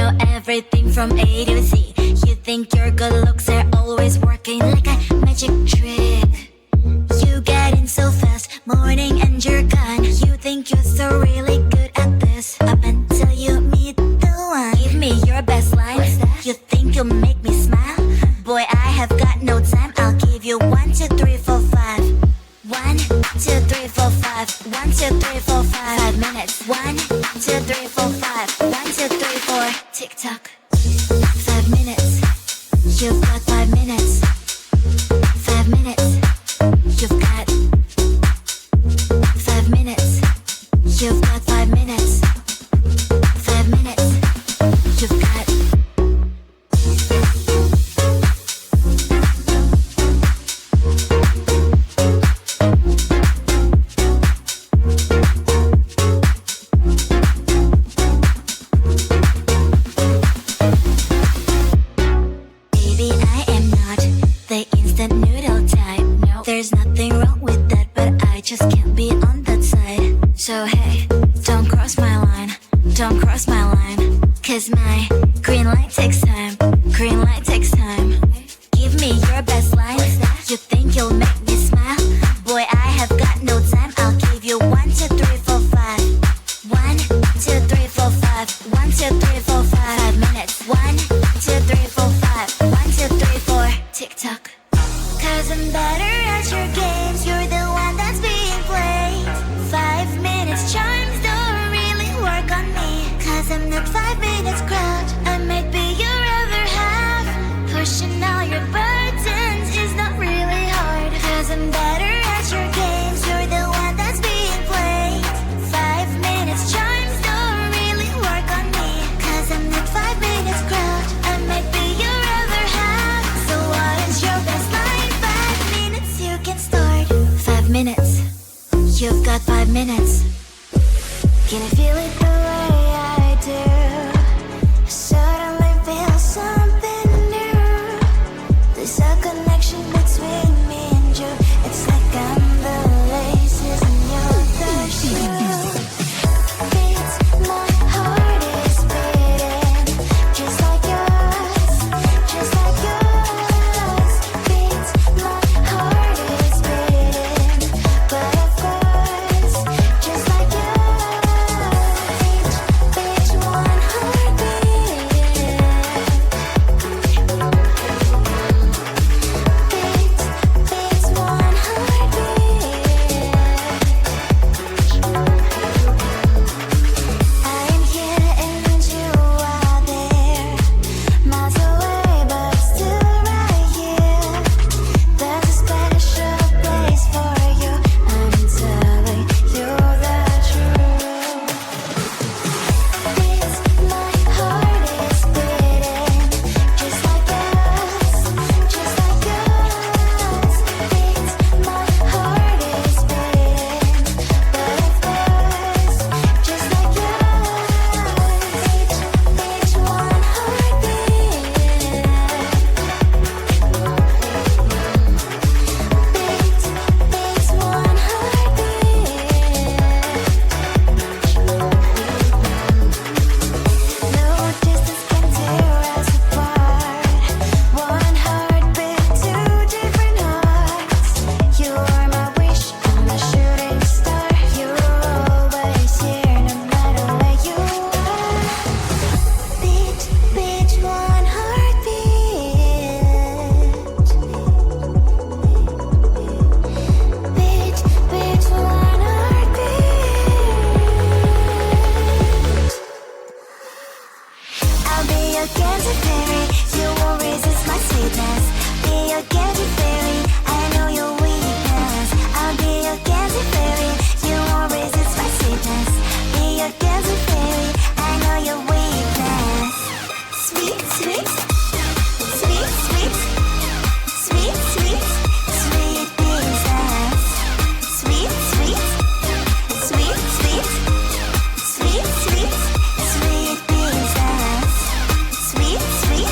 know everything from A to Z. You think your good looks are always working like a magic trick. You get in so fast, morning and you're gone. You think you're so really good at this, up until you meet the one. Give me your best lines. You think you'll make me smile? Boy, I have got no time. I'll give you 1, 2, 3, 4, 5. 1, 2, 3, 4, 5. 1, 2, 3, 4, 5. 5 minutes. 1, 2, 3, 4, 5. 1, 2, 3, 4. Tick tock. 5 minutes. You've got 5 minutes. 5 minutes. You've got 5 minutes. You've got 5 minutes. 5 minutes. You've got. Baby, I am not the instant noodle type. No, there's nothing wrong with that, but I just can't be on that side. So hey, don't cross my line. Don't cross my line. Cause my green light takes time. Green light takes time. Give me your best lines. You think you'll make me smile? Boy, I have got no time. I'll give you 1, 2, 3, 4, 5. 1, 2, 3, 4, 5. 1, 2, 3, 4, 5. 5 minutes. 1, 2, 3, 4, 5. 1, 2, 3, 4. Tick tock. Cause I'm better at your games. You're the one that's being played. 5 minutes charms don't really work on me. Cause I'm not 5 minutes crowd. I might be your other half. Pushing all your burdens is not really hard. Cause I'm better at your games. You're the one that's being played. 5 minutes charms don't really work on me. Cause I'm not 5 minutes crowd. I might be your other half. So what is your best line? 5 minutes you can start. 5 minutes. You've got 5 minutes. Can you feel it the way I do? I suddenly feel something new. There's a connection between me and you. It's like I'm the laces and you're the shoe. Beats, my heart is beating just like yours, just like yours. Beats, my heart is beating, but of course, just like yours. Each one heartbeat. Beats, one heartbeat. I am here and you are there, miles away but still right here. There's a special place for you. I'm telling you the truth. Beats, my heart is beating just like yours, just like yours. Beats, my heart is beating, but of course, just like yours. Each one heartbeat. Beats, one heartbeat. No distance can tear us apart. One heartbeat, 2 different hearts. You are my wish, I'm a shooting star. You're always here, no matter where you are. Beat, one heartbeat. Beat, one heartbeat. I'll be your candy fairy. You won't resist my sweetness. Be your candy fairy. I know your weakness. I'll be your candy fairy. You won't resist my sweetness. Be your candy fairy. I know your weakness. Sweet, sweet, sweet, sweet, sweet, sweet, sweet princess. Sweet, sweet, sweet, sweet, sweet, sweet, sweet princess. Sweet, sweet,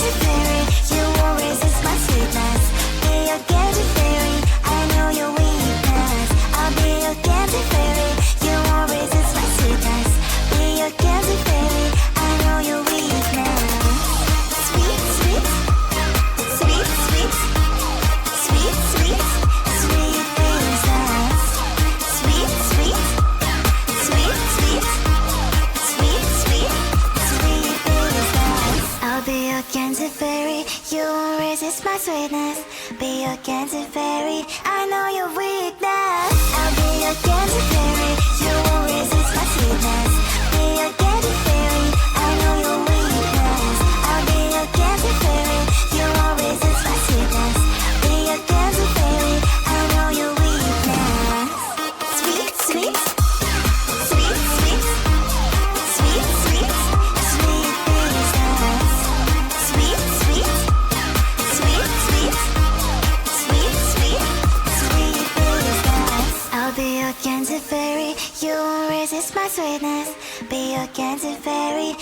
gadget fairy, you won't resist my sweetness. Be your gadget fairy, I know your weakness. I'll be your gadget fairy, you won't resist my sweetness. Be your gadget fairy, I know your weakness. Sweet, sweet, sweet, sweet, sweet, sweet, sweet princess. Sweet, sweet, sweet, sweet, sweet, sweet, sweet princess. I'll be your gadget fairy, you won't resist my sweetness. Be your gadget fairy, I know your weakness. I'll be your gadget fairy, you won't resist my sweetness. Be your gadget fairy, I know your weakness. I'll be your gadget fairy, you won't resist my sweetness. Be your gadget fairy, I know your weakness. Sweet, sweet, sweet, sweet, sweet, sweet, sweet princess. Sweet, sweet, sweet, sweet, sweet, sweet, sweet princess. I'll be your gadget fairy, you won't resist my sweetness. Be your gadget fairy,